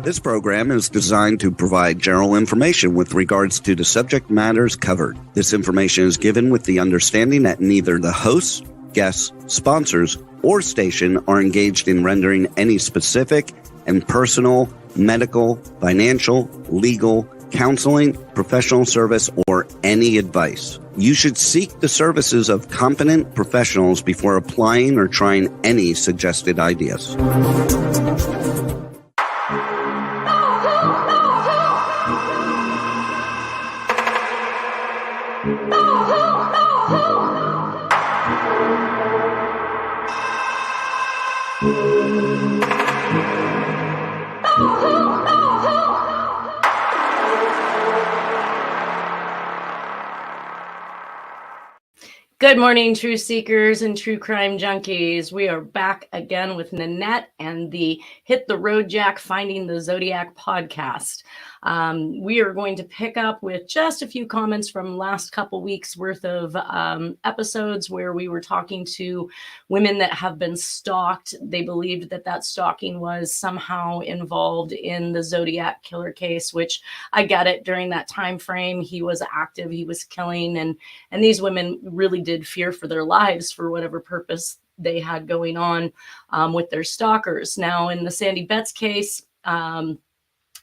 This program is designed to provide general information with regards to the subject matters covered. This information is given with the understanding that neither the hosts, guests, sponsors, or station are engaged in rendering any specific and personal, medical, financial, legal, counseling, professional service, or any advice. You should seek the services of competent professionals before applying or trying any suggested ideas. Good morning, true seekers and true crime junkies. We are back again with Nanette and the Hit the Road Jack Finding the Zodiac podcast. We are going to pick up with just a few comments from last couple weeks worth of episodes where we were talking to women that have been stalked. They believed that that stalking was somehow involved in the Zodiac Killer case, which I get it. During that time frame, he was active, he was killing, and these women really did fear for their lives for whatever purpose they had going on with their stalkers. Now, in the Sandy Betts case,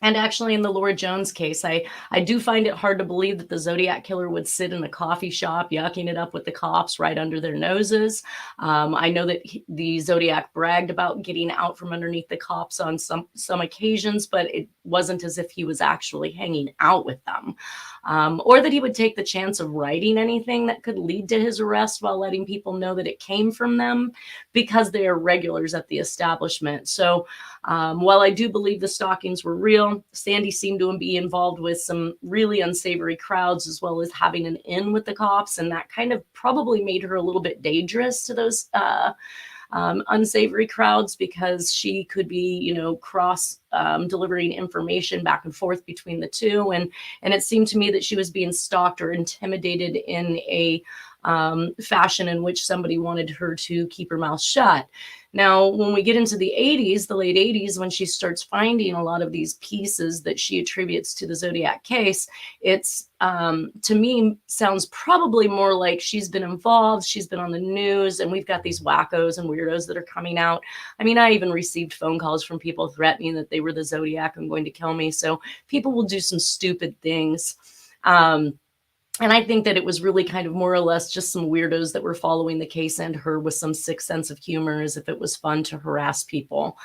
and actually in the Laura Jones case, I do find it hard to believe that the Zodiac Killer would sit in a coffee shop yucking it up with the cops right under their noses. I know that the Zodiac bragged about getting out from underneath the cops on some occasions, but it wasn't as if he was actually hanging out with them. Or that he would take the chance of writing anything that could lead to his arrest while letting people know that it came from them, because they are regulars at the establishment. So while I do believe the stalkings were real, Sandy seemed to be involved with some really unsavory crowds, as well as having an in with the cops, and that kind of probably made her a little bit dangerous to those unsavory crowds, because she could be, cross delivering information back and forth between the two. And it seemed to me that she was being stalked or intimidated in a fashion in which somebody wanted her to keep her mouth shut. Now, when we get into the 80s, the late 80s, when she starts finding a lot of these pieces that she attributes to the Zodiac case, it's, to me, sounds probably more like she's been involved, she's been on the news, and we've got these wackos and weirdos that are coming out. I mean, I even received phone calls from people threatening that they were the Zodiac and going to kill me. So people will do some stupid things. And I think that it was really kind of more or less just some weirdos that were following the case and her with some sick sense of humor, as if it was fun to harass people.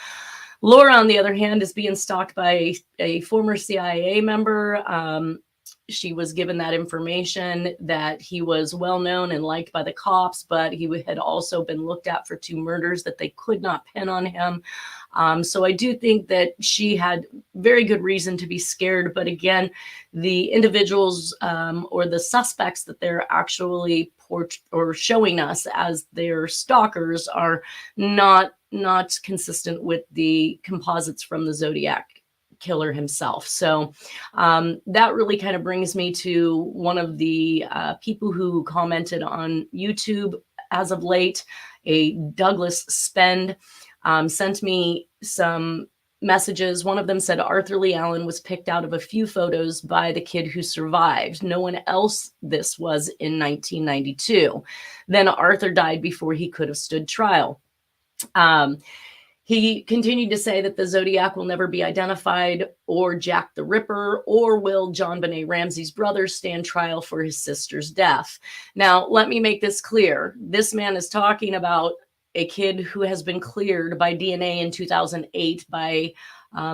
Laura, on the other hand, is being stalked by a former CIA member. She was given that information that he was well known and liked by the cops, but he had also been looked at for 2 murders that they could not pin on him. So I do think that she had very good reason to be scared. But again, the individuals or the suspects that they're actually showing us as their stalkers are not consistent with the composites from the Zodiac Killer himself. So that really kind of brings me to one of the people who commented on YouTube as of late, a Douglas Spend, sent me some messages. One of them said Arthur Lee Allen was picked out of a few photos by the kid who survived. No one else this was in 1992. Then Arthur died before he could have stood trial. He continued to say that the Zodiac will never be identified, or Jack the Ripper, or will John Benet Ramsey's brother stand trial for his sister's death. Now, let me make this clear. This man is talking about a kid who has been cleared by DNA in 2008 by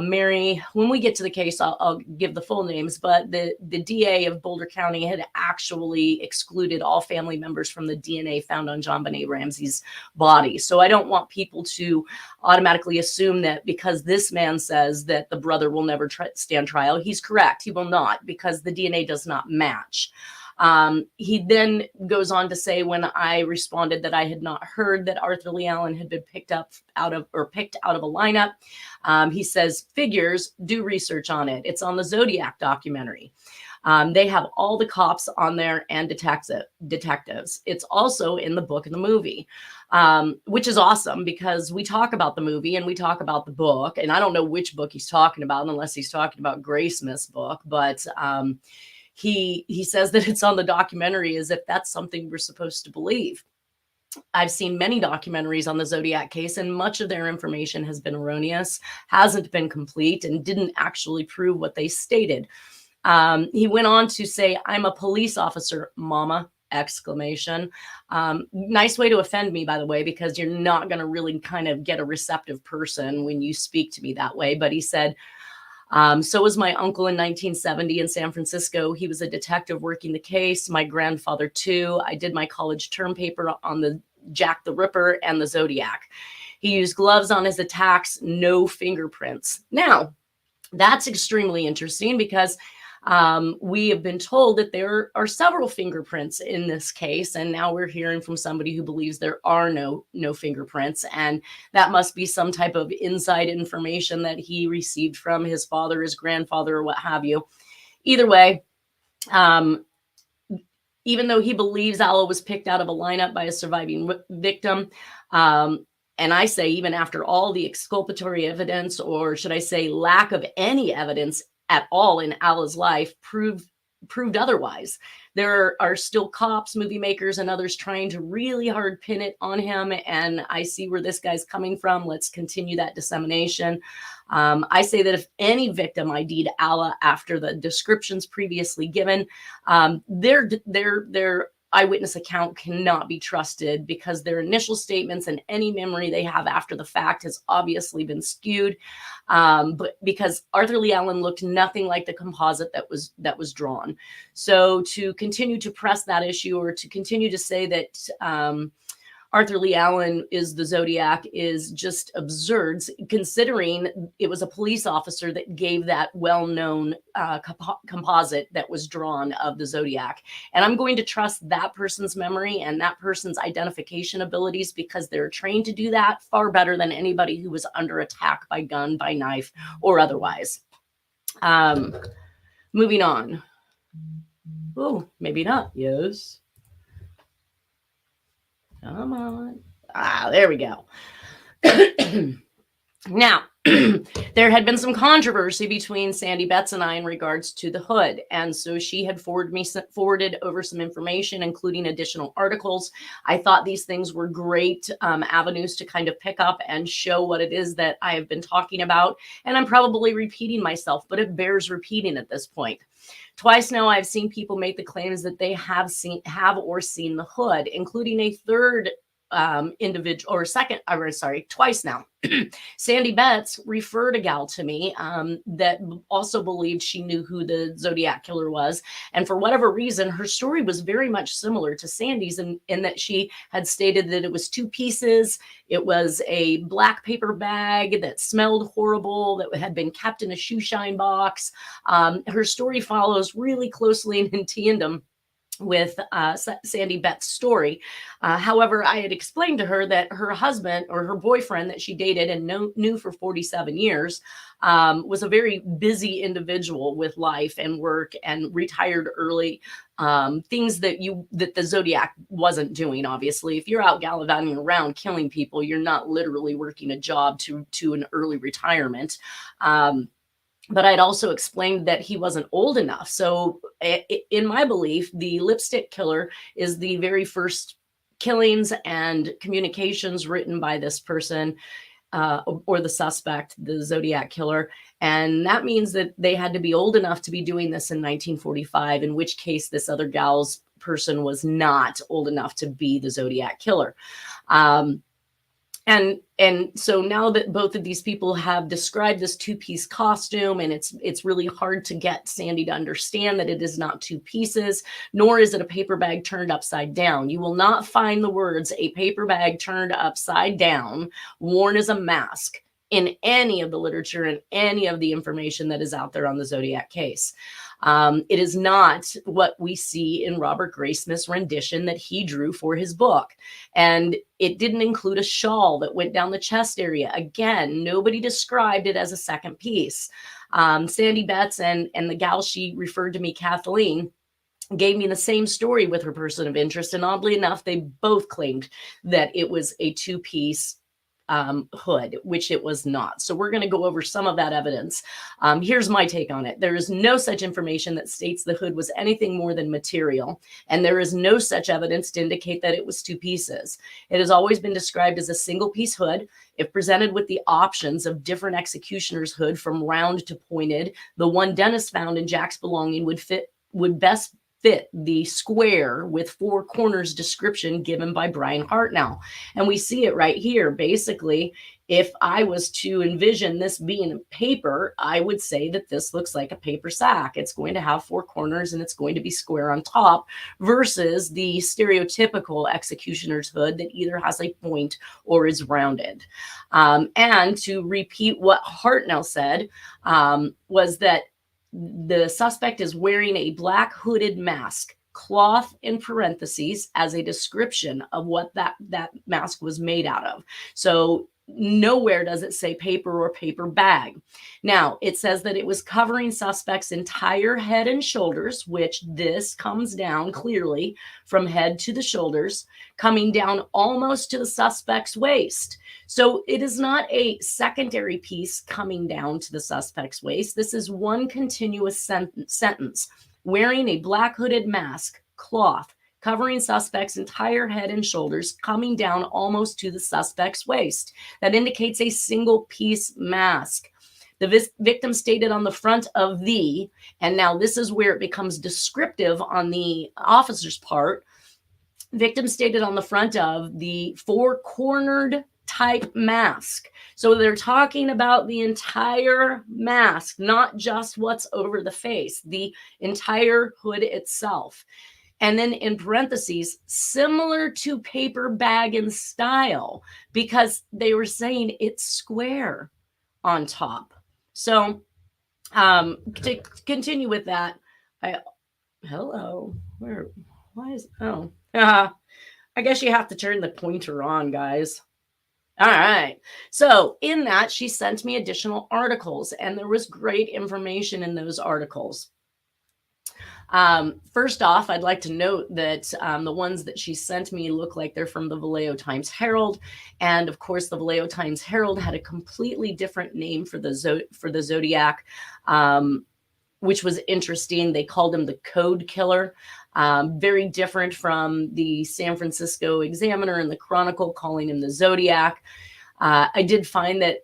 Mary. When we get to the case, I'll give the full names, but the DA of Boulder County had actually excluded all family members from the DNA found on John Benet Ramsey's body. So I don't want people to automatically assume that because this man says that the brother will never stand trial. He's correct. He will not, because the DNA does not match. He then goes on to say, when I responded that I had not heard that Arthur Lee Allen had been picked out of a lineup, he says, figures, do research on it. It's on the Zodiac documentary. They have all the cops on there and detectives. It's also in the book and the movie, which is awesome because we talk about the movie and we talk about the book. And I don't know which book he's talking about unless he's talking about Graysmith's book, but he says that it's on the documentary as if that's something we're supposed to believe. I've seen many documentaries on the Zodiac case, and much of their information has been erroneous, hasn't been complete, and didn't actually prove what they stated. He went on to say, "I'm a police officer, mama." Exclamation. Nice way to offend me, by the way, because you're not going to really kind of get a receptive person when you speak to me that way. But he said, so was my uncle in 1970 in San Francisco. He was a detective working the case. My grandfather, too. I did my college term paper on the Jack the Ripper and the Zodiac. He used gloves on his attacks, no fingerprints. Now, that's extremely interesting because we have been told that there are several fingerprints in this case, and now we're hearing from somebody who believes there are no fingerprints, and that must be some type of inside information that he received from his father, his grandfather, or what have you. Either way, even though he believes Alla was picked out of a lineup by a surviving victim, and I say even after all the exculpatory evidence, or should I say lack of any evidence at all in Alla's life, proved otherwise. There are still cops, movie makers, and others trying to really hard pin it on him. And I see where this guy's coming from. Let's continue that dissemination. I say that if any victim ID'd Alla after the descriptions previously given, their eyewitness account cannot be trusted because their initial statements and any memory they have after the fact has obviously been skewed. But because Arthur Lee Allen looked nothing like the composite that was drawn. So to continue to press that issue, or to continue to say that Arthur Lee Allen is the Zodiac, is just absurd, considering it was a police officer that gave that well-known composite that was drawn of the Zodiac. And I'm going to trust that person's memory and that person's identification abilities because they're trained to do that far better than anybody who was under attack by gun, by knife, or otherwise. Moving on. Oh, maybe not. Yes. Come on. There we go. Now, there had been some controversy between Sandy Betts and I in regards to the hood. And so she had forwarded over some information, including additional articles. I thought these things were great avenues to kind of pick up and show what it is that I have been talking about. And I'm probably repeating myself, but it bears repeating at this point. Twice now, I've seen people make the claims that they have seen the hood, including a third individual, or twice now. Sandy Betts referred a gal to me that also believed she knew who the Zodiac Killer was. And for whatever reason, her story was very much similar to Sandy's in that she had stated that it was 2 pieces. It was a black paper bag that smelled horrible, that had been kept in a shoe shine box. Her story follows really closely in tandem with Sandy Betts' story. However, I had explained to her that her husband, or her boyfriend that she dated and knew for 47 years, was a very busy individual with life and work, and retired early. Things that the Zodiac wasn't doing. Obviously, if you're out gallivanting around killing people, you're not literally working a job to an early retirement. But I'd also explained that he wasn't old enough. So in my belief, the lipstick killer is the very first killings and communications written by this person, or the suspect, the Zodiac Killer. And that means that they had to be old enough to be doing this in 1945, in which case this other gal's person was not old enough to be the Zodiac Killer. And so now that both of these people have described this 2-piece costume, and it's really hard to get Sandy to understand that it is not 2 pieces, nor is it a paper bag turned upside down. You will not find the words "a paper bag turned upside down" worn as a mask in any of the literature and any of the information that is out there on the Zodiac case. It is not what we see in Robert Graysmith's rendition that he drew for his book. And it didn't include a shawl that went down the chest area. Again, nobody described it as a second piece. Sandy Betts and the gal she referred to me, Kathleen, gave me the same story with her person of interest. And oddly enough, they both claimed that it was a two-piece hood, which it was not. So we're going to go over some of that evidence. Here's my take on it. There is no such information that states the hood was anything more than material, and there is no such evidence to indicate that it was two pieces. It has always been described as a single piece hood. If presented with the options of different executioner's hood from round to pointed, the one Dennis found in Jack's belonging would best fit the square with four corners description given by Brian Hartnell. And we see it right here. Basically, if I was to envision this being paper, I would say that this looks like a paper sack. It's going to have four corners and it's going to be square on top versus the stereotypical executioner's hood that either has a point or is rounded. And to repeat what Hartnell said, was that the suspect is wearing a black hooded mask, cloth in parentheses, as a description of what that mask was made out of. So nowhere does it say paper or paper bag. Now, it says that it was covering suspect's entire head and shoulders, which this comes down clearly from head to the shoulders, coming down almost to the suspect's waist. So it is not a secondary piece coming down to the suspect's waist. This is one continuous sentence. Wearing a black hooded mask, cloth, covering suspect's entire head and shoulders, coming down almost to the suspect's waist. That indicates a single piece mask. The victim stated on the front of the, and now this is where it becomes descriptive on the officer's part, victim stated on the front of the four-cornered type mask. So they're talking about the entire mask, not just what's over the face, the entire hood itself. And then in parentheses, similar to paper bag in style, because they were saying it's square on top. So to continue with that, I guess you have to turn the pointer on, guys. All right. So in that, she sent me additional articles, and there was great information in those articles. First off, I'd like to note that the ones that she sent me look like they're from the Vallejo Times Herald. And of course, the Vallejo Times Herald had a completely different name for the Zodiac, which was interesting. They called him the Code Killer. Very different from the San Francisco Examiner and the Chronicle calling him the Zodiac. I did find that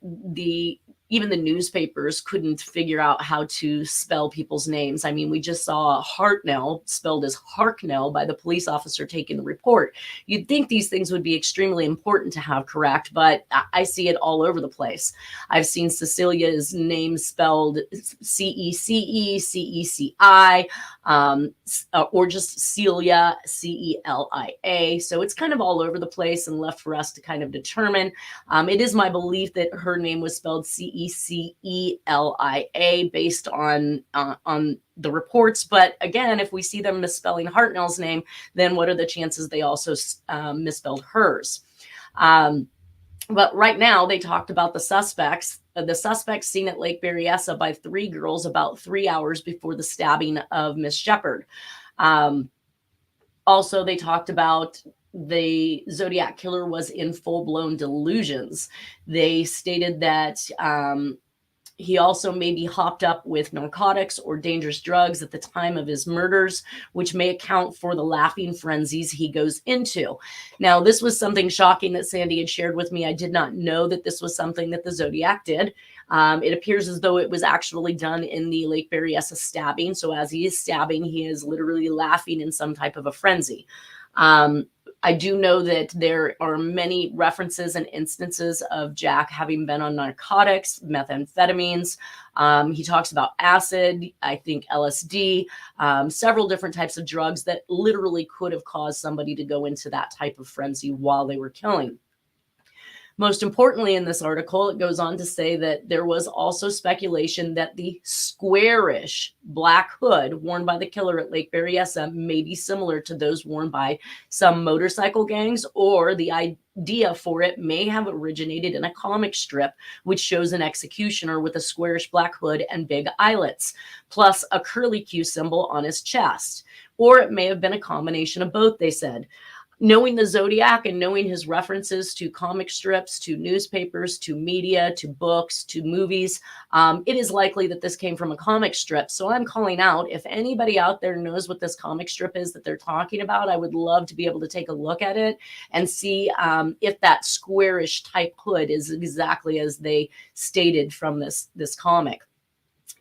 even the newspapers couldn't figure out how to spell people's names. I mean, we just saw Hartnell spelled as Harknell by the police officer taking the report. You'd think these things would be extremely important to have correct, but I see it all over the place. I've seen Cecilia's name spelled C-E-C-E, C-E-C-I, or just Celia, C-E-L-I-A. So it's kind of all over the place and left for us to kind of determine. It is my belief that her name was spelled C-E-C-E-L-I-A based on the reports. But again, if we see them misspelling Hartnell's name, then what are the chances they also misspelled hers? But right now they talked about the suspects seen at Lake Berryessa by three girls about 3 hours before the stabbing of Miss Shepherd. Also, they talked about the Zodiac Killer was in full-blown delusions. They stated that he also maybe hopped up with narcotics or dangerous drugs at the time of his murders, which may account for the laughing frenzies he goes into. Now, this was something shocking that Sandy had shared with me. I did not know that this was something that the Zodiac did. It appears as though it was actually done in the Lake Berryessa stabbing. So as he is stabbing, he is literally laughing in some type of a frenzy. I do know that there are many references and instances of Jack having been on narcotics, methamphetamines. He talks about acid, I think LSD, several different types of drugs that literally could have caused somebody to go into that type of frenzy while they were killing. Most importantly, in this article, it goes on to say that there was also speculation that the squarish black hood worn by the killer at Lake Berryessa may be similar to those worn by some motorcycle gangs, or the idea for it may have originated in a comic strip, which shows an executioner with a squarish black hood and big eyelets, plus a curlicue symbol on his chest. Or it may have been a combination of both, they said. Knowing the Zodiac and knowing his references to comic strips, to newspapers, to media, to books, to movies, it is likely that this came from a comic strip. So I'm calling out, if anybody out there knows what this comic strip is that they're talking about, I would love to be able to take a look at it and see if that squarish type hood is exactly as they stated from this comic.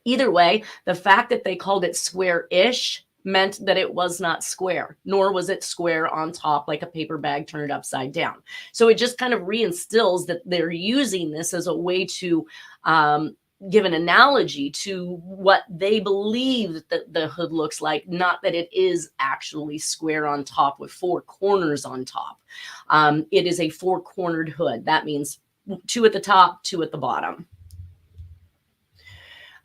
Either way, the fact that they called it square-ish meant that it was not square, nor was it square on top like a paper bag turned upside down. So it just kind of reinstills that they're using this as a way to give an analogy to what they believe that the hood looks like, not that it is actually square on top with four corners on top. It is a four-cornered hood. That means two at the top, two at the bottom.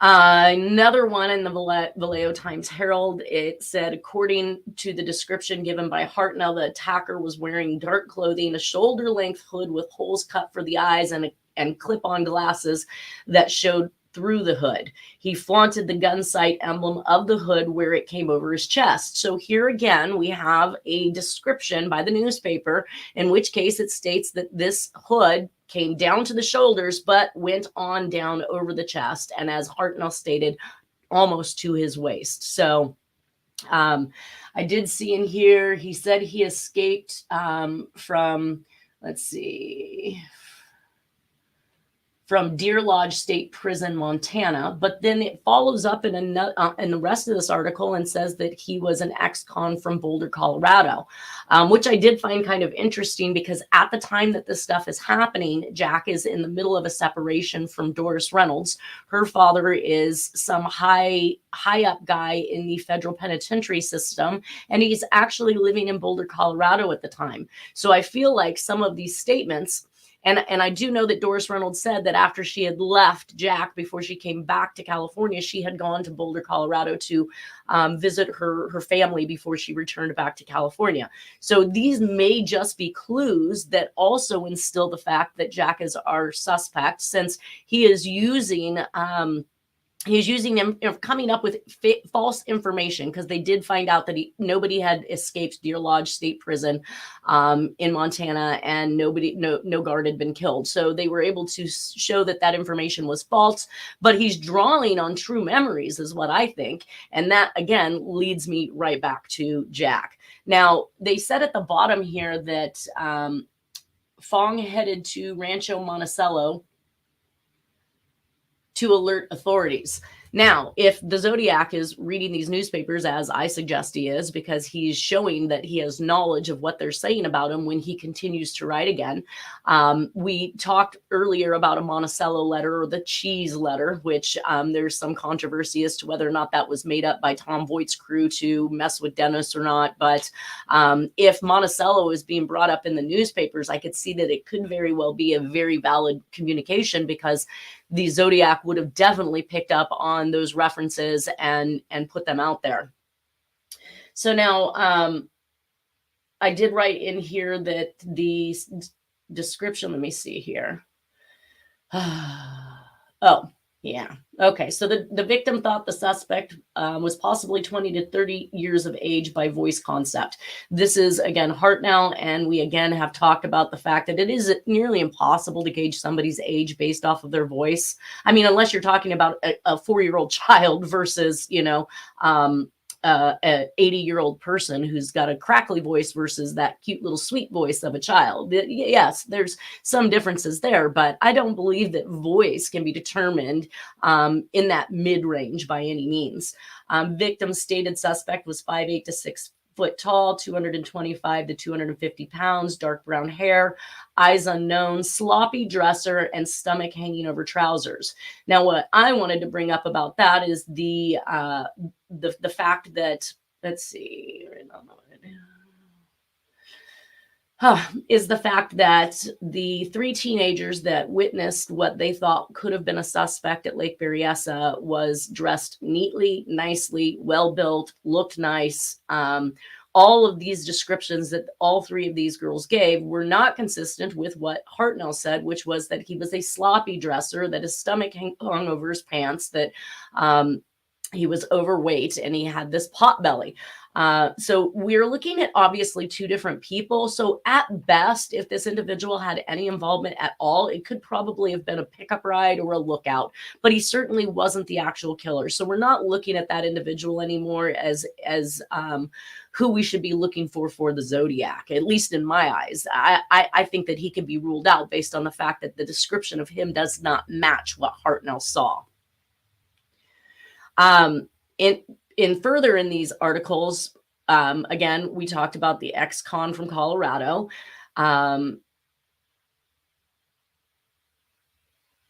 Another one in the Vallejo Times Herald, it said, according to the description given by Hartnell, the attacker was wearing dark clothing, a shoulder-length hood with holes cut for the eyes, and clip-on glasses that showed through the hood. He flaunted the gun sight emblem of the hood where it came over his chest. So here again, we have a description by the newspaper, in which case it states that this hood came down to the shoulders, but went on down over the chest. And as Hartnell stated, almost to his waist. So I did see in here, he said he escaped from, let's see, from Deer Lodge State Prison, Montana. But then it follows up in the rest of this article and says that he was an ex-con from Boulder, Colorado, which I did find kind of interesting, because at the time that this stuff is happening, Jack is in the middle of a separation from Doris Reynolds. Her father is some high up guy in the federal penitentiary system, and he's actually living in Boulder, Colorado at the time. So I feel like some of these statements, and I do know that Doris Reynolds said that after she had left Jack, before she came back to California, she had gone to Boulder, Colorado to visit her family before she returned back to California. So these may just be clues that also instill the fact that Jack is our suspect, since he is using coming up with false information, because they did find out that nobody had escaped Deer Lodge State Prison in Montana, and no guard had been killed. So they were able to show that information was false, but he's drawing on true memories is what I think. And that, again, leads me right back to Jack. Now, they said at the bottom here that Fong headed to Rancho Monticello to alert authorities. Now, if the Zodiac is reading these newspapers, as I suggest he is, because he's showing that he has knowledge of what they're saying about him when he continues to write again. We talked earlier about a Monticello letter, or the cheese letter, which there's some controversy as to whether or not that was made up by Tom Voigt's crew to mess with Dennis or not. But if Monticello is being brought up in the newspapers, I could see that it could very well be a very valid communication, because the Zodiac would have definitely picked up on those references and put them out there. So now I did write in here that the description, let me see here. Oh, yeah. Okay. So the victim thought the suspect was possibly 20 to 30 years of age by voice concept. This is, again, Hartnell, and we again have talked about the fact that it is nearly impossible to gauge somebody's age based off of their voice. I mean, unless you're talking about a 4-year-old child versus, a 80-year-old person who's got a crackly voice versus that cute little sweet voice of a child. Yes, there's some differences there, but I don't believe that voice can be determined in that mid-range by any means. Victim's stated suspect was 5'8" to 6 foot tall, 225 to 250 pounds, dark brown hair, eyes unknown, sloppy dresser, and stomach hanging over trousers. Now, what I wanted to bring up about that is the fact that, let's see, is the fact that the 3 teenagers that witnessed what they thought could have been a suspect at Lake Berryessa was dressed neatly, nicely, well-built, looked nice. all of these descriptions that all three of these girls gave were not consistent with what Hartnell said, which was that he was a sloppy dresser, that his stomach hung over his pants, that he was overweight, and he had this pot belly. So we're looking at obviously two different people. So at best, if this individual had any involvement at all, it could probably have been a pickup ride or a lookout, but he certainly wasn't the actual killer. So we're not looking at that individual anymore as who we should be looking for the Zodiac, at least in my eyes. I think that he can be ruled out based on the fact that the description of him does not match what Hartnell saw. In further in these articles, again, we talked about the ex-con from Colorado,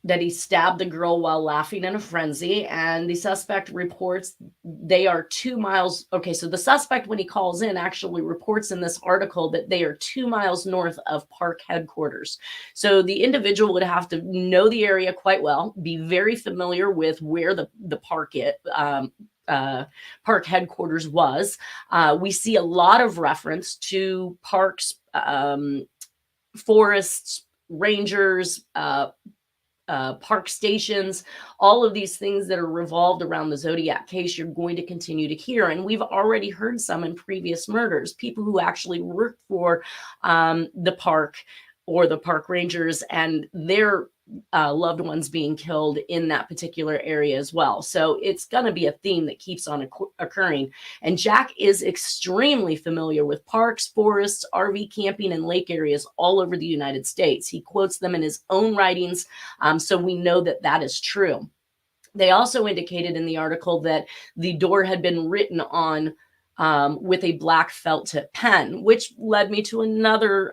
that he stabbed the girl while laughing in a frenzy, and the suspect reports they are 2 miles. Okay, so the suspect, when he calls in, actually reports in this article that they are 2 miles north of park headquarters. So the individual would have to know the area quite well, be very familiar with where the park park headquarters was. We see a lot of reference to parks, forests, rangers, park stations, all of these things that are revolved around the Zodiac case, you're going to continue to hear. And we've already heard some in previous murders, people who actually work for the park or the park rangers, and their loved ones being killed in that particular area as well. So it's going to be a theme that keeps on occurring. And Jack is extremely familiar with parks, forests, RV camping, and lake areas all over the United States. He quotes them in his own writings, so we know that that is true. They also indicated in the article that the door had been written on with a black felt tip pen, which led me to another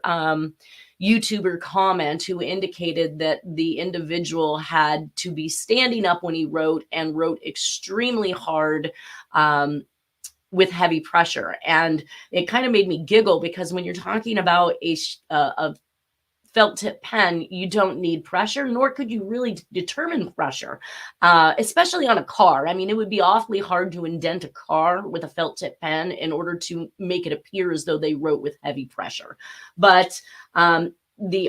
YouTuber comment who indicated that the individual had to be standing up when he wrote, and wrote extremely hard with heavy pressure. And it kind of made me giggle, because when you're talking about a felt tip pen, you don't need pressure, nor could you really determine pressure, especially on a car. I mean, it would be awfully hard to indent a car with a felt tip pen in order to make it appear as though they wrote with heavy pressure. But the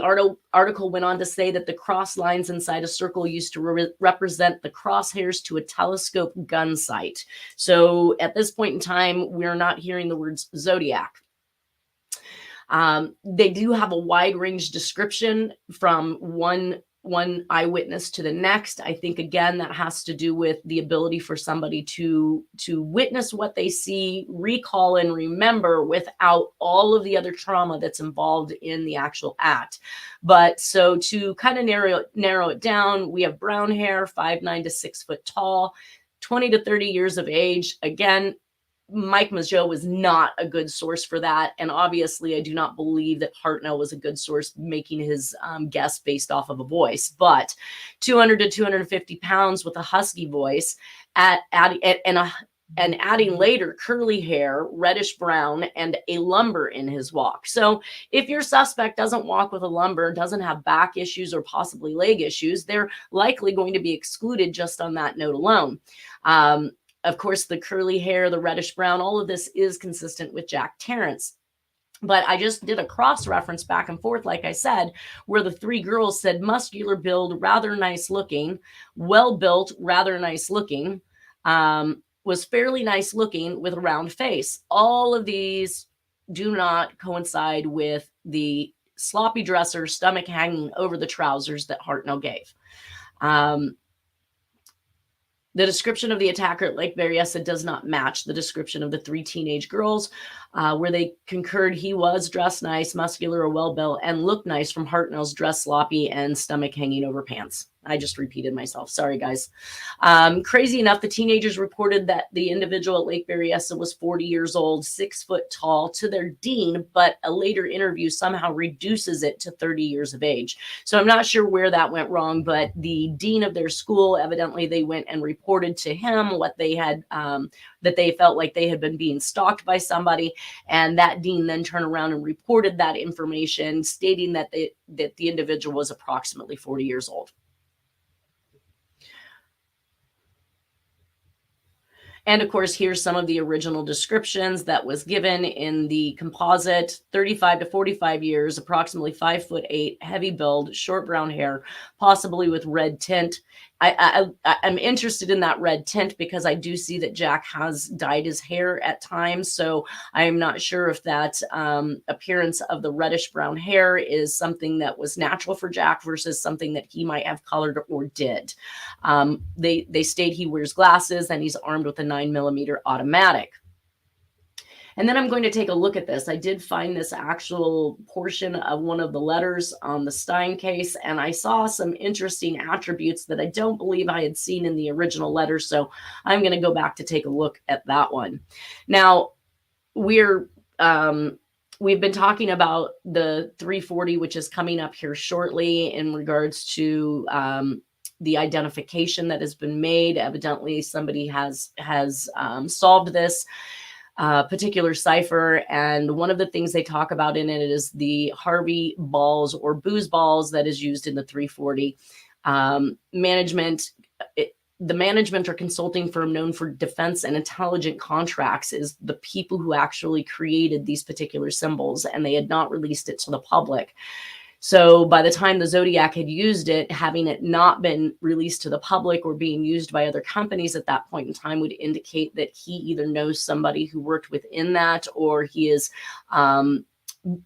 article went on to say that the cross lines inside a circle used to represent the crosshairs to a telescope gun sight. So at this point in time, we're not hearing the words Zodiac. They do have a wide range description from one eyewitness to the next. I think, again, that has to do with the ability for somebody to witness what they see, recall and remember without all of the other trauma that's involved in the actual act. But so to kind of narrow it down, we have brown hair, 5'9" to 6 foot tall, 20 to 30 years of age. Again, Mike Mageau was not a good source for that. And obviously, I do not believe that Hartnell was a good source making his guess based off of a voice. But 200 to 250 pounds with a husky voice, and adding later curly hair, reddish brown, and a lumber in his walk. So if your suspect doesn't walk with a lumber, doesn't have back issues or possibly leg issues, they're likely going to be excluded just on that note alone. Of course, the curly hair, the reddish brown, all of this is consistent with Jack Terrence. But I just did a cross reference back and forth, like I said, where the three girls said muscular build, rather nice looking, well built, rather nice looking, was fairly nice looking with a round face. All of these do not coincide with the sloppy dresser, stomach hanging over the trousers that Hartnell gave. The description of the attacker at Lake Berryessa does not match the description of the three teenage girls, where they concurred he was dressed nice, muscular, or well-built, and looked nice from Hartnell's dress sloppy and stomach hanging over pants. I just repeated myself. Sorry, guys. Crazy enough, the teenagers reported that the individual at Lake Berryessa was 40 years old, 6 foot tall, to their dean, but a later interview somehow reduces it to 30 years of age. So I'm not sure where that went wrong, but the dean of their school, evidently they went and reported to him what they had, that they felt like they had been being stalked by somebody. And that dean then turned around and reported that information, stating that the individual was approximately 40 years old. And of course, here's some of the original descriptions that was given in the composite: 35 to 45 years, approximately 5'8", heavy build, short brown hair, possibly with red tint. I'm interested in that red tint because I do see that Jack has dyed his hair at times. So I am not sure if that appearance of the reddish brown hair is something that was natural for Jack versus something that he might have colored or did. They state he wears glasses and he's armed with a 9mm automatic. And then I'm going to take a look at this. I did find this actual portion of one of the letters on the Stein case, and I saw some interesting attributes that I don't believe I had seen in the original letter. So I'm going to go back to take a look at that one. Now, we've been talking about the 340, which is coming up here shortly, in regards to the identification that has been made. Evidently, somebody has solved this particular cipher, and one of the things they talk about in it is the Harvey balls or booze balls that is used in the 340. The management or consulting firm known for defense and intelligent contracts is the people who actually created these particular symbols, and they had not released it to the public. So by the time the Zodiac had used it, having it not been released to the public or being used by other companies at that point in time would indicate that he either knows somebody who worked within that, or he is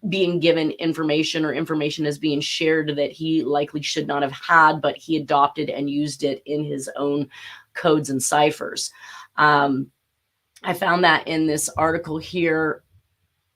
being given information, or information is being shared that he likely should not have had, but he adopted and used it in his own codes and ciphers. I found that in this article here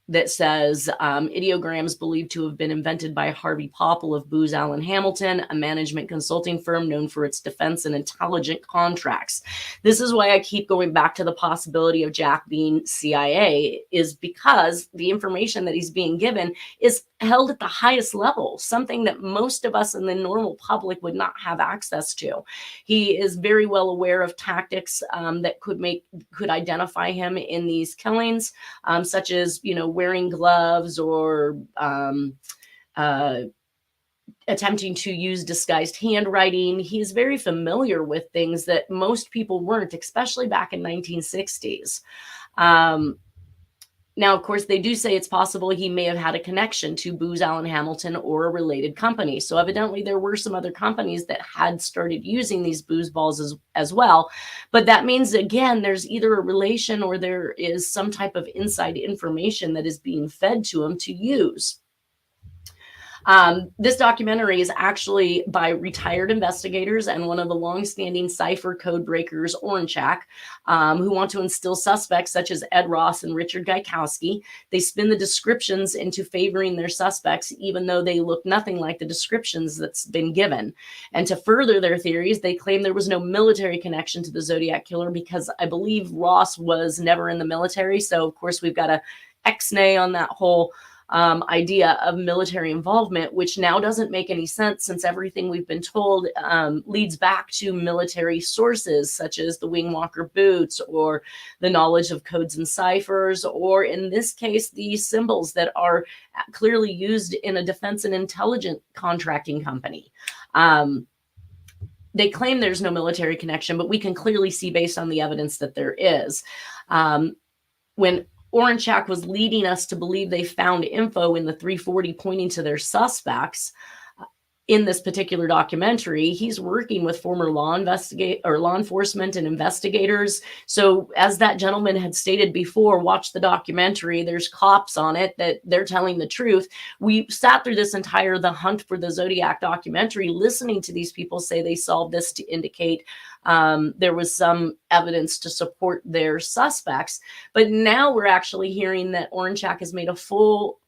that says ideograms believed to have been invented by Harvey Popple of Booz Allen Hamilton, a management consulting firm known for its defense and intelligent contracts. This is why I keep going back to the possibility of Jack being CIA, is because the information that he's being given is held at the highest level, something that most of us in the normal public would not have access to. He is very well aware of tactics that could identify him in these killings, such as, wearing gloves or attempting to use disguised handwriting. He is very familiar with things that most people weren't, especially back in 1960s. Now, of course, they do say it's possible he may have had a connection to Booz Allen Hamilton or a related company. So evidently there were some other companies that had started using these booze balls as well. But that means, again, there's either a relation or there is some type of inside information that is being fed to him to use. This documentary is actually by retired investigators and one of the longstanding cipher code breakers, Oranchak, who want to instill suspects such as Ed Ross and Richard Gaikowski. They spin the descriptions into favoring their suspects, even though they look nothing like the descriptions that's been given. And to further their theories, they claim there was no military connection to the Zodiac Killer because I believe Ross was never in the military. So, of course, we've got a X-nay on that whole idea of military involvement, which now doesn't make any sense since everything we've been told leads back to military sources, such as the Wing Walker boots or the knowledge of codes and ciphers, or in this case, the symbols that are clearly used in a defense and intelligence contracting company. They claim there's no military connection, but we can clearly see based on the evidence that there is. When Oranchak was leading us to believe they found info in the 340 pointing to their suspects in this particular documentary, he's working with former law enforcement and investigators. So as that gentleman had stated before, watch the documentary, there's cops on it that they're telling the truth. We sat through this entire The Hunt for the Zodiac documentary, listening to these people say they solved this to indicate there was some evidence to support their suspects. But now we're actually hearing that Oranchak has made a full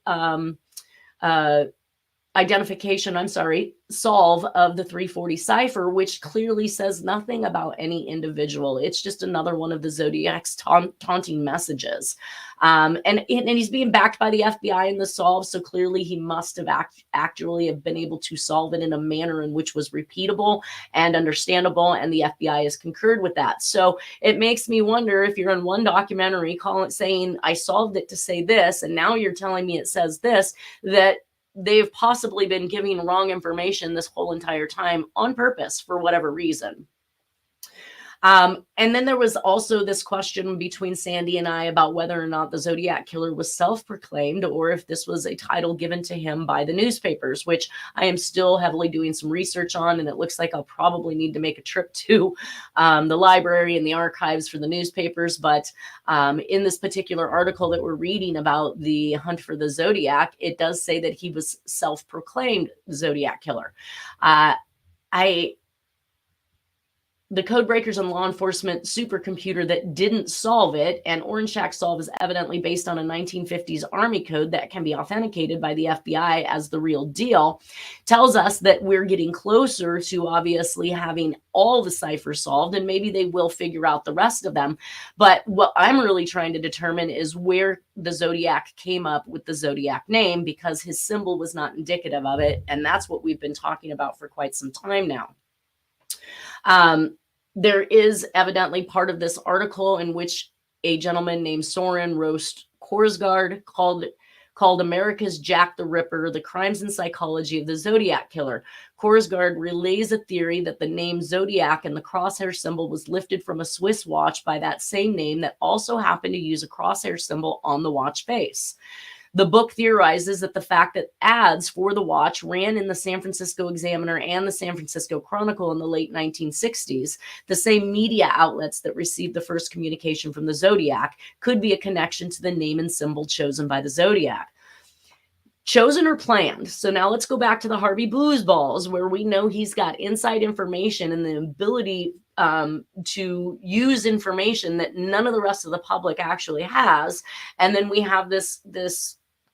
solve of the 340 cipher, which clearly says nothing about any individual. It's just another one of the Zodiac's taunting messages. And he's being backed by the FBI in the solve, so clearly he must have actually have been able to solve it in a manner in which was repeatable and understandable, and the FBI has concurred with that. So it makes me wonder, if you're in one documentary saying I solved it to say this, and now you're telling me it says this, that they've possibly been giving wrong information this whole entire time on purpose for whatever reason. And then there was also this question between Sandy and I about whether or not the Zodiac Killer was self-proclaimed or if this was a title given to him by the newspapers, which I am still heavily doing some research on. And it looks like I'll probably need to make a trip to the library and the archives for the newspapers. But in this particular article that we're reading about the hunt for the Zodiac, it does say that he was self-proclaimed Zodiac Killer. The code breakers and law enforcement supercomputer that didn't solve it, and Orange Shack solve, is evidently based on a 1950s Army code that can be authenticated by the FBI as the real deal, tells us that we're getting closer to obviously having all the ciphers solved, and maybe they will figure out the rest of them. But what I'm really trying to determine is where the Zodiac came up with the Zodiac name, because his symbol was not indicative of it, and that's what we've been talking about for quite some time now. There is evidently part of this article in which a gentleman named Soren Roast Korsgaard called America's Jack the Ripper, the crimes and psychology of the Zodiac Killer. Korsgaard relays a theory that the name Zodiac and the crosshair symbol was lifted from a Swiss watch by that same name that also happened to use a crosshair symbol on the watch face. The book theorizes that the fact that ads for the watch ran in the San Francisco Examiner and the San Francisco Chronicle in the late 1960s, the same media outlets that received the first communication from the Zodiac, could be a connection to the name and symbol chosen by the Zodiac. Chosen or planned. So now let's go back to the Harvey Blues Balls, where we know he's got inside information and the ability to use information that none of the rest of the public actually has. And then we have this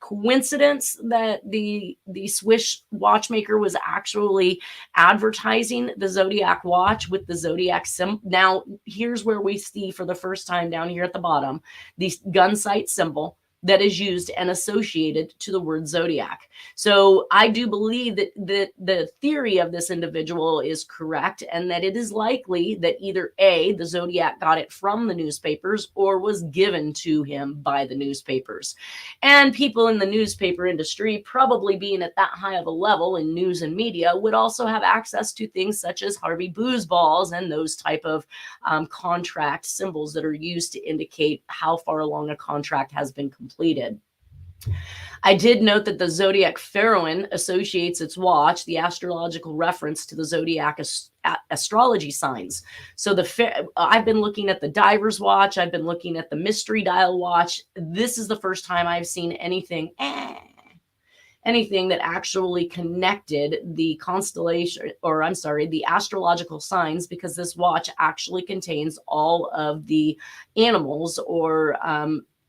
coincidence that the Swiss watchmaker was actually advertising the Zodiac watch with the Zodiac symbol. Now, here's where we see for the first time down here at the bottom, the gun sight symbol that is used and associated to the word Zodiac. So I do believe that the theory of this individual is correct, and that it is likely that either A, the Zodiac got it from the newspapers, or was given to him by the newspapers. And people in the newspaper industry, probably being at that high of a level in news and media, would also have access to things such as Harvey Blues Balls and those type of contract symbols that are used to indicate how far along a contract has been completed. I did note that the Zodiac Pharaoh associates its watch, the astrological reference, to the Zodiac astrology signs. So I've been looking at the diver's watch. I've been looking at the mystery dial watch. This is the first time I've seen anything that actually connected the constellation, or I'm sorry, the astrological signs, because this watch actually contains all of the animals or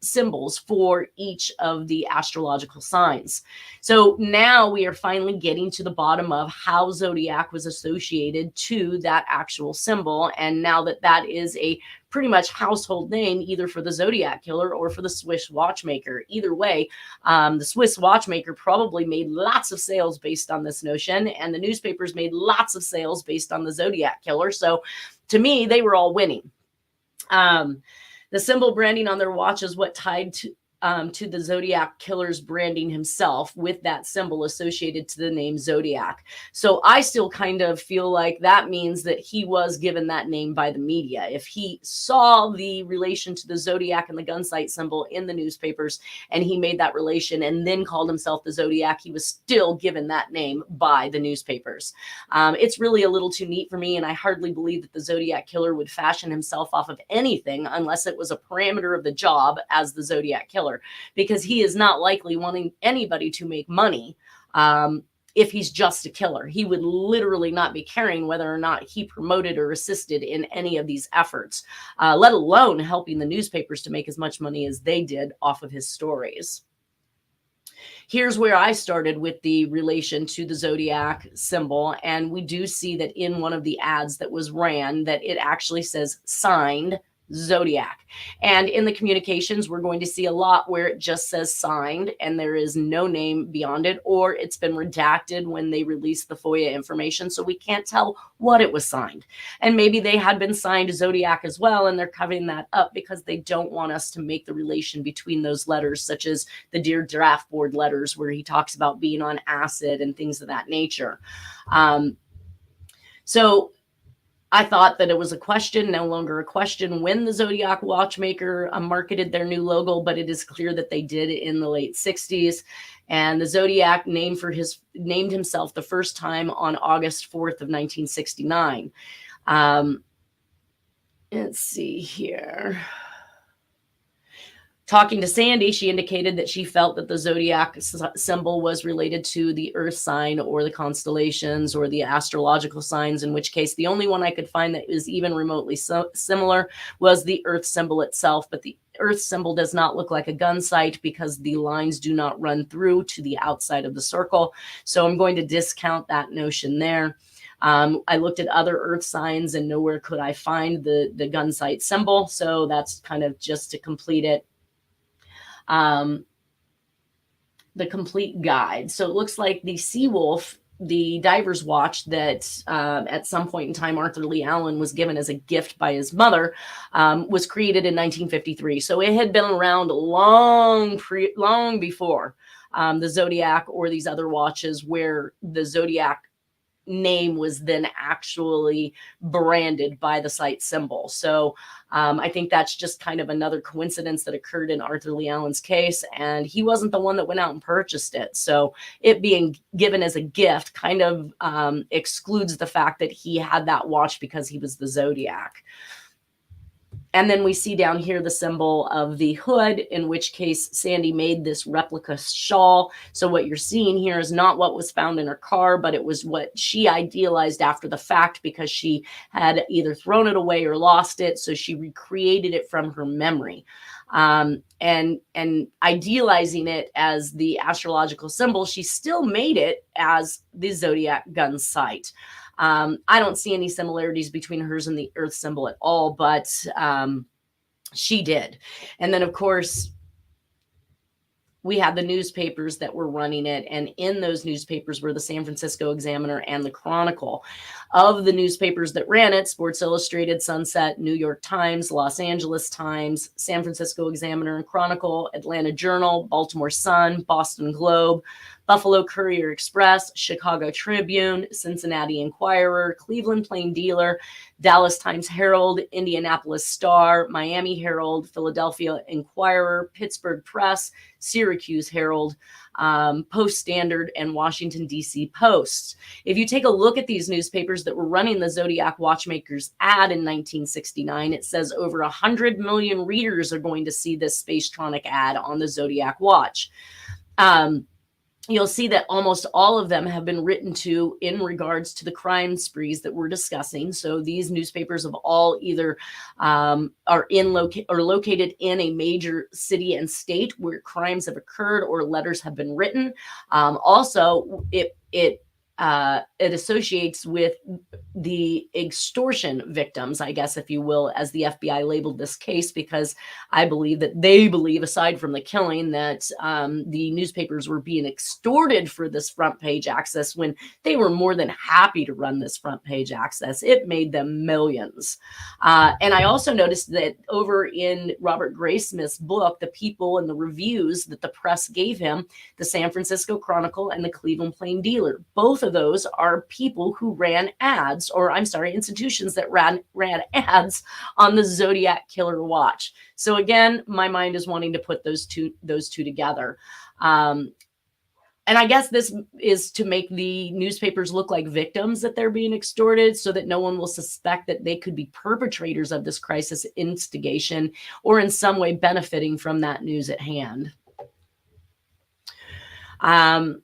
symbols for each of the astrological signs. So now we are finally getting to the bottom of how Zodiac was associated to that actual symbol. And now that is a pretty much household name, either for the Zodiac Killer or for the Swiss watchmaker. Either way, the Swiss watchmaker probably made lots of sales based on this notion, and the newspapers made lots of sales based on the Zodiac Killer. So to me, they were all winning. The symbol branding on their watch is what tied to the Zodiac Killer's branding himself, with that symbol associated to the name Zodiac. So I still kind of feel like that means that he was given that name by the media. If he saw the relation to the Zodiac and the gun sight symbol in the newspapers, and he made that relation and then called himself the Zodiac, he was still given that name by the newspapers. It's really a little too neat for me, and I hardly believe that the Zodiac Killer would fashion himself off of anything unless it was a parameter of the job as the Zodiac Killer, because he is not likely wanting anybody to make money if he's just a killer. He would literally not be caring whether or not he promoted or assisted in any of these efforts, let alone helping the newspapers to make as much money as they did off of his stories. Here's where I started with the relation to the Zodiac symbol. And we do see that in one of the ads that was ran, that it actually says signed Zodiac. And in the communications, we're going to see a lot where it just says signed and there is no name beyond it, or it's been redacted when they release the FOIA information, so we can't tell what it was signed. And maybe they had been signed Zodiac as well, and they're covering that up because they don't want us to make the relation between those letters, such as the Dear Draft Board letters where he talks about being on acid and things of that nature. So I thought that it was a question, no longer a question, when the Zodiac watchmaker marketed their new logo, but it is clear that they did it in the late 60s. And the Zodiac named himself the first time on August 4th of 1969. Let's see here. Talking to Sandy, she indicated that she felt that the Zodiac symbol was related to the Earth sign or the constellations or the astrological signs, in which case the only one I could find that is even remotely similar was the Earth symbol itself. But the Earth symbol does not look like a gun sight because the lines do not run through to the outside of the circle. So I'm going to discount that notion there. I looked at other Earth signs and nowhere could I find the gun sight symbol. So that's kind of just to complete it. The complete guide. So it looks like the Seawolf, the diver's watch that at some point in time Arthur Lee Allen was given as a gift by his mother, was created in 1953. So it had been around long before the Zodiac or these other watches where the Zodiac name was then actually branded by the site symbol. So I think that's just kind of another coincidence that occurred in Arthur Lee Allen's case, and he wasn't the one that went out and purchased it. So it being given as a gift kind of excludes the fact that he had that watch because he was the Zodiac. And then we see down here the symbol of the hood, in which case Sandy made this replica shawl. So what you're seeing here is not what was found in her car, but it was what she idealized after the fact because she had either thrown it away or lost it. So she recreated it from her memory. And idealizing it as the astrological symbol, she still made it as the Zodiac gun sight. I don't see any similarities between hers and the Earth symbol at all, but she did. And then, of course, we had the newspapers that were running it, and in those newspapers were the San Francisco Examiner and the Chronicle. Of the newspapers that ran it, Sports Illustrated, Sunset, New York Times, Los Angeles Times, San Francisco Examiner and Chronicle, Atlanta Journal, Baltimore Sun, Boston Globe, Buffalo Courier Express, Chicago Tribune, Cincinnati Enquirer, Cleveland Plain Dealer, Dallas Times Herald, Indianapolis Star, Miami Herald, Philadelphia Enquirer, Pittsburgh Press, Syracuse Herald, Post Standard, and Washington, D.C. Post. If you take a look at these newspapers that were running the Zodiac watchmaker's ad in 1969, it says over 100 million readers are going to see this Spacetronic ad on the Zodiac watch. You'll see that almost all of them have been written to in regards to the crime sprees that we're discussing. So these newspapers have all either are located in a major city and state where crimes have occurred or letters have been written. Also, it associates with the extortion victims, I guess, if you will, as the FBI labeled this case, because I believe that they believe, aside from the killing, that the newspapers were being extorted for this front page access when they were more than happy to run this front page access. It made them millions. And I also noticed that over in Robert Graysmith's book, the people and the reviews that the press gave him, the San Francisco Chronicle and the Cleveland Plain Dealer, both of those are people who ran ads, or I'm sorry, institutions that ran ads on the Zodiac Killer watch. So again, my mind is wanting to put those two together. And I guess this is to make the newspapers look like victims that they're being extorted so that no one will suspect that they could be perpetrators of this crisis instigation or in some way benefiting from that news at hand.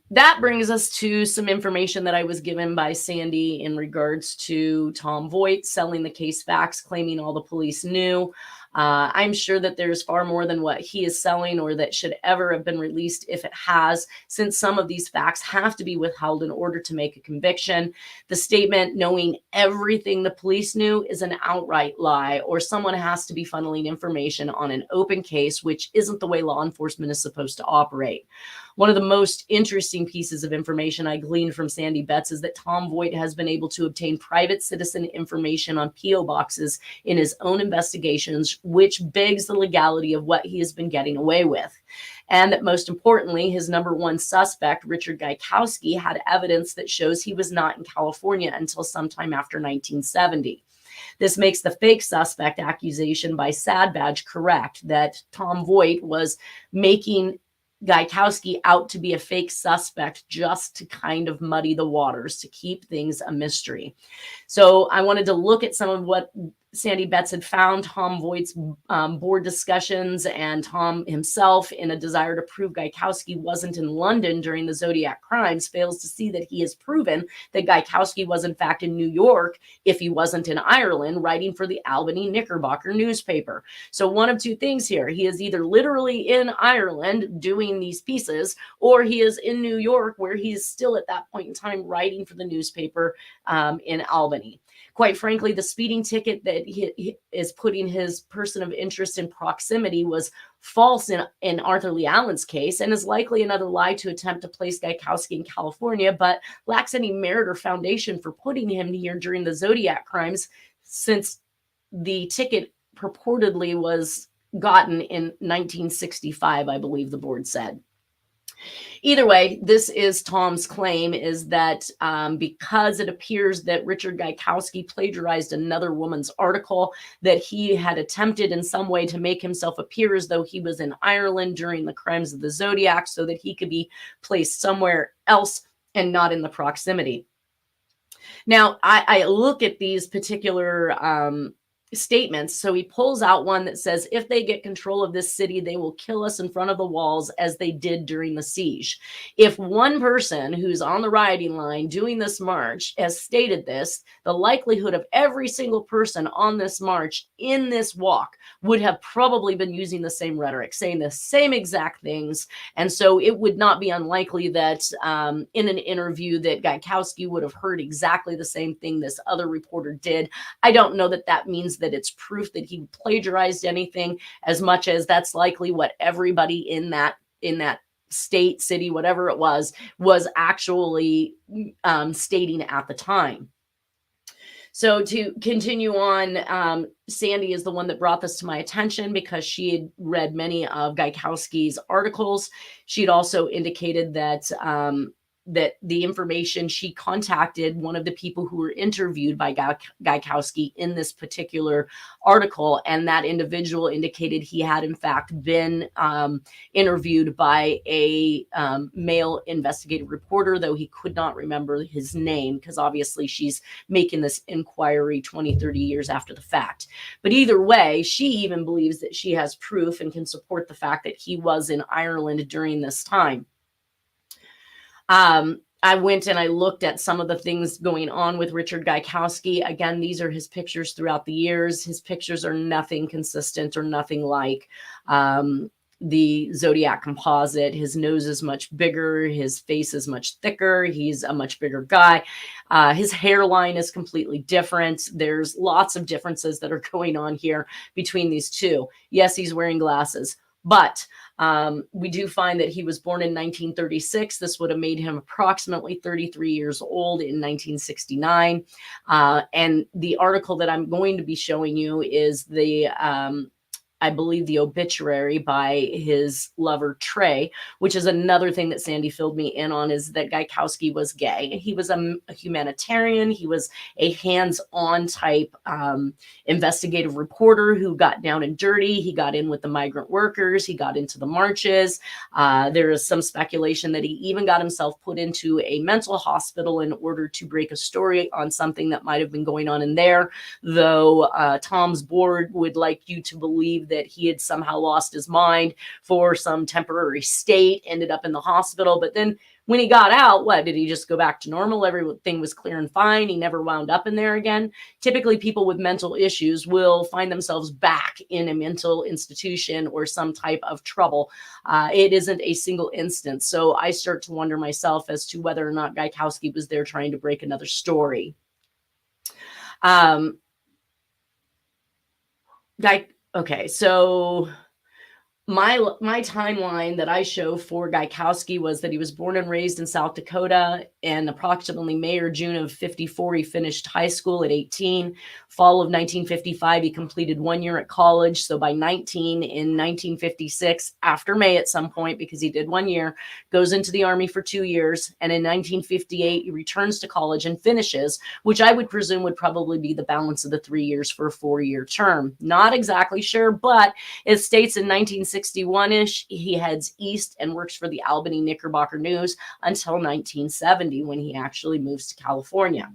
That brings us to some information that I was given by Sandy in regards to Tom Voigt selling the case facts, claiming all the police knew. I'm sure that there's far more than what he is selling or that should ever have been released if it has, since some of these facts have to be withheld in order to make a conviction. The statement, knowing everything the police knew, is an outright lie, or someone has to be funneling information on an open case, which isn't the way law enforcement is supposed to operate. One of the most interesting pieces of information I gleaned from Sandy Betts is that Tom Voigt has been able to obtain private citizen information on P.O. boxes in his own investigations, which begs the legality of what he has been getting away with. And that most importantly, his number one suspect, Richard Gaikowski, had evidence that shows he was not in California until sometime after 1970. This makes the fake suspect accusation by Sad Badge correct, that Tom Voigt was making Gaikowski out to be a fake suspect just to kind of muddy the waters, to keep things a mystery. So I wanted to look at some of what Sandy Betts had found, Tom Voigt's board discussions, and Tom himself, in a desire to prove Gaikowski wasn't in London during the Zodiac crimes, fails to see that he has proven that Gaikowski was in fact in New York, if he wasn't in Ireland, writing for the Albany Knickerbocker newspaper. So one of two things here: he is either literally in Ireland doing these pieces, or he is in New York, where he is still at that point in time writing for the newspaper in Albany. Quite frankly, the speeding ticket that he is putting his person of interest in proximity was false in Arthur Lee Allen's case, and is likely another lie to attempt to place Gaikowski in California, but lacks any merit or foundation for putting him here during the Zodiac crimes, since the ticket purportedly was gotten in 1965, I believe the board said. Either way, this is Tom's claim, is that because it appears that Richard Gaikowski plagiarized another woman's article, that he had attempted in some way to make himself appear as though he was in Ireland during the crimes of the Zodiac, so that he could be placed somewhere else and not in the proximity. Now, I look at these particular statements. So he pulls out one that says, if they get control of this city, they will kill us in front of the walls, as they did during the siege. If one person who's on the rioting line doing this march has stated this, the likelihood of every single person on this march in this walk would have probably been using the same rhetoric, saying the same exact things. And so it would not be unlikely that in an interview that Gaikowski would have heard exactly the same thing this other reporter did. I don't know that that means that it's proof that he plagiarized anything, as much as that's likely what everybody in that state, city, whatever it was actually stating at the time. So to continue on, Sandy is the one that brought this to my attention, because she had read many of Gaikowski's articles. She'd also indicated that that the information, she contacted one of the people who were interviewed by Gaikowski in this particular article, and that individual indicated he had in fact been interviewed by a male investigative reporter, though he could not remember his name, because obviously she's making this inquiry 20, 30 years after the fact. But either way, she even believes that she has proof and can support the fact that he was in Ireland during this time. I went and I looked at some of the things going on with Richard Gaikowski. Again, these are his pictures throughout the years. His pictures are nothing consistent or nothing like the Zodiac composite. His nose is much bigger. His face is much thicker. He's a much bigger guy. His hairline is completely different. There's lots of differences that are going on here between these two. Yes, he's wearing glasses, but we do find that he was born in 1936. This would have made him approximately 33 years old in 1969. And the article that I'm going to be showing you is the I believe the obituary by his lover, Trey, which is another thing that Sandy filled me in on, is that Gaikowski was gay. He was a humanitarian. He was a hands-on type investigative reporter who got down and dirty. He got in with the migrant workers. He got into the marches. There is some speculation that he even got himself put into a mental hospital in order to break a story on something that might have been going on in there, though Tom's board would like you to believe that he had somehow lost his mind for some temporary state, ended up in the hospital. But then when he got out, what, did he just go back to normal? Everything was clear and fine. He never wound up in there again. Typically, people with mental issues will find themselves back in a mental institution or some type of trouble. It isn't a single instance. So I start to wonder myself as to whether or not Gaikowski was there trying to break another story. Okay, so my timeline that I show for Gaikowski was that he was born and raised in South Dakota, and approximately May or June of 54, he finished high school at 18. Fall of 1955, he completed 1 year at college. So by 19 in 1956, after May at some point, because he did 1 year, goes into the Army for 2 years. And in 1958, he returns to college and finishes, which I would presume would probably be the balance of the 3 years for a 4-year term. Not exactly sure, but it states in 1961-ish, he heads east and works for the Albany Knickerbocker News until 1970, when he actually moves to California.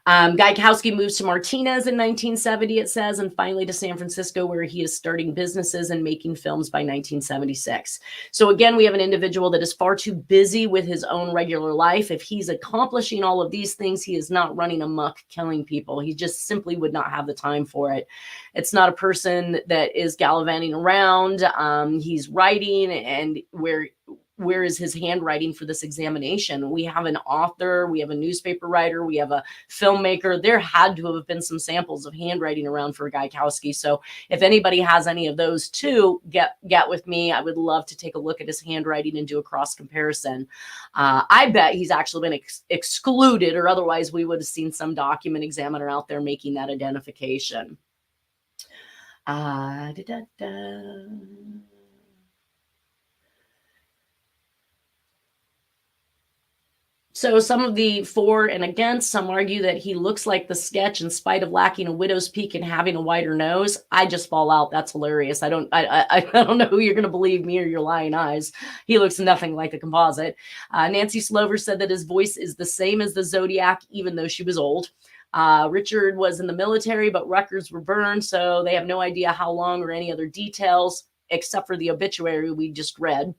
Gaikowski moves to Martinez in 1970, it says, and finally to San Francisco, where he is starting businesses and making films by 1976. So again, we have an individual that is far too busy with his own regular life. If he's accomplishing all of these things, he is not running amok, killing people. He just simply would not have the time for it. It's not a person that is gallivanting around. He's writing, and where is his handwriting for this examination? We have an author, we have a newspaper writer, we have a filmmaker. There had to have been some samples of handwriting around for Gaikowski. So if anybody has any of those too, get with me. I would love to take a look at his handwriting and do a cross comparison. I bet he's actually been excluded, or otherwise we would have seen some document examiner out there making that identification. So some of the for and against, some argue that he looks like the sketch in spite of lacking a widow's peak and having a wider nose. I just fall out. That's hilarious. I don't know who you're going to believe, me or your lying eyes. He looks nothing like the composite. Nancy Slover said that his voice is the same as the Zodiac, even though she was old. Richard was in the military, but records were burned, so they have no idea how long or any other details, except for the obituary we just read.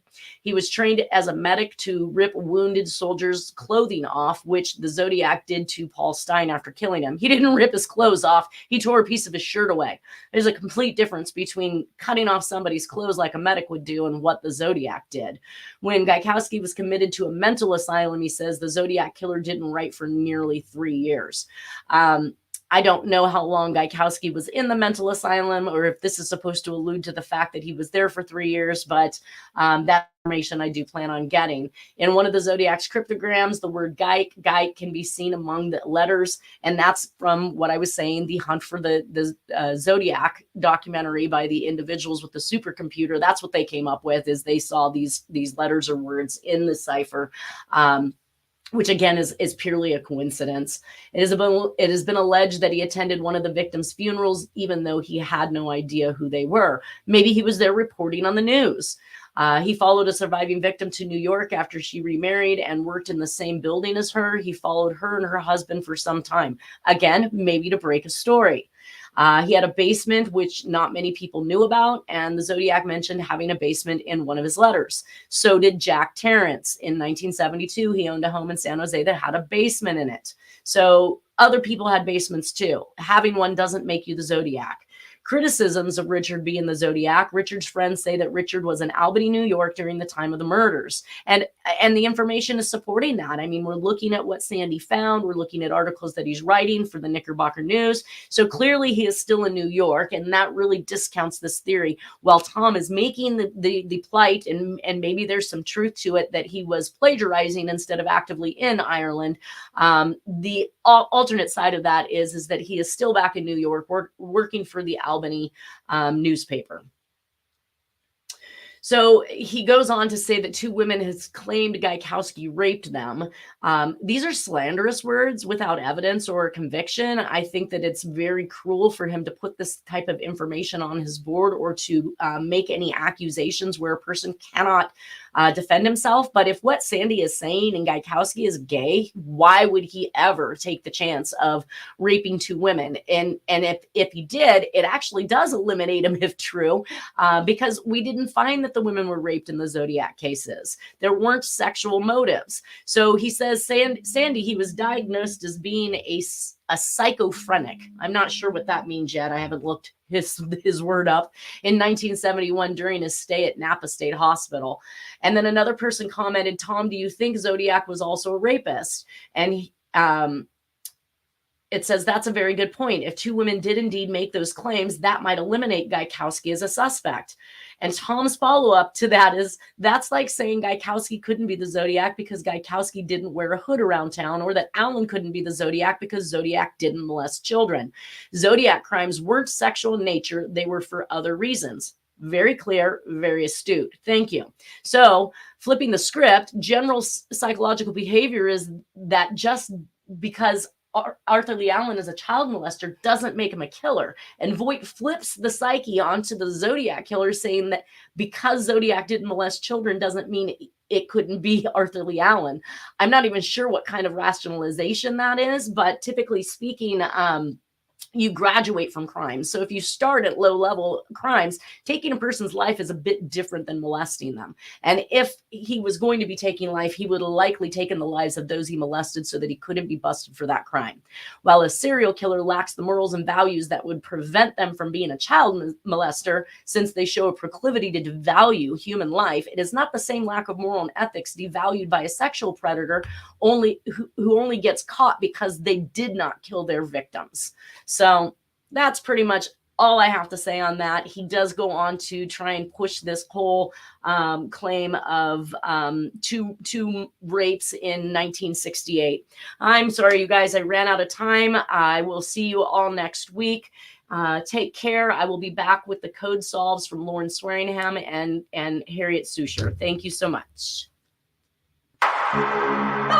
He was trained as a medic to rip wounded soldiers' clothing off, which the Zodiac did to Paul Stine after killing him. He didn't rip his clothes off. He tore a piece of his shirt away. There's a complete difference between cutting off somebody's clothes like a medic would do and what the Zodiac did. When Gaikowski was committed to a mental asylum, he says the Zodiac Killer didn't write for nearly 3 years. I don't know how long Gaikowski was in the mental asylum, or if this is supposed to allude to the fact that he was there for 3 years, but that information I do plan on getting. In one of the Zodiac's cryptograms, the word Gaik can be seen among the letters, and that's from what I was saying, the Hunt for the Zodiac documentary by the individuals with the supercomputer. That's what they came up with, is they saw these letters or words in the cipher. Which again is purely a coincidence. It has been alleged that he attended one of the victims' funerals, even though he had no idea who they were. Maybe he was there reporting on the news. He followed a surviving victim to New York after she remarried and worked in the same building as her. He followed her and her husband for some time. Again, maybe to break a story. He had a basement, which not many people knew about, and the Zodiac mentioned having a basement in one of his letters. So did Jack Terrence. In 1972, he owned a home in San Jose that had a basement in it. So other people had basements too. Having one doesn't make you the Zodiac. Criticisms of Richard being the Zodiac. Richard's friends say that Richard was in Albany, New York during the time of the murders. And the information is supporting that. I mean, we're looking at what Sandy found. We're looking at articles that he's writing for the Knickerbocker News. So clearly he is still in New York, and that really discounts this theory. While Tom is making the plight, and maybe there's some truth to it, that he was plagiarizing instead of actively in Ireland, the alternate side of that is that he is still back in New York working for the Albany newspaper. So he goes on to say that 2 women has claimed Gaikowski raped them. These are slanderous words without evidence or conviction. I think that it's very cruel for him to put this type of information on his board, or to make any accusations where a person cannot defend himself. But if what Sandy is saying and Gaikowski is gay, why would he ever take the chance of raping 2 women? And if he did, it actually does eliminate him if true, because we didn't find that the women were raped in the Zodiac cases. There weren't sexual motives. So he says Sandy, he was diagnosed as being a psychophrenic. I'm not sure what that means yet. I haven't looked his word up. In 1971 during his stay at Napa State Hospital. And then another person commented, Tom, do you think Zodiac was also a rapist? And it says that's a very good point. If two women did indeed make those claims, that might eliminate Gaikowski as a suspect. And Tom's follow-up to that is, that's like saying Gaikowski couldn't be the Zodiac because Gaikowski didn't wear a hood around town, or that Allen couldn't be the Zodiac because Zodiac didn't molest children. Zodiac crimes weren't sexual in nature. They were for other reasons. Very clear, very astute. Thank you. So flipping the script, general psychological behavior is that just because Arthur Lee Allen is a child molester doesn't make him a killer. And Voight flips the psyche onto the Zodiac Killer, saying that because Zodiac didn't molest children doesn't mean it couldn't be Arthur Lee Allen. I'm not even sure what kind of rationalization that is, but typically speaking, you graduate from crimes. So if you start at low level crimes, taking a person's life is a bit different than molesting them. And if he was going to be taking life, he would have likely taken the lives of those he molested so that he couldn't be busted for that crime. While a serial killer lacks the morals and values that would prevent them from being a child molester, since they show a proclivity to devalue human life, it is not the same lack of moral and ethics devalued by a sexual predator who only gets caught because they did not kill their victims. So that's pretty much all I have to say on that. He does go on to try and push this whole claim of two rapes in 1968. I'm sorry, you guys, I ran out of time. I will see you all next week. Take care. I will be back with the code solves from Lauren Swearingham and Harriet Susher. Thank you so much. Oh,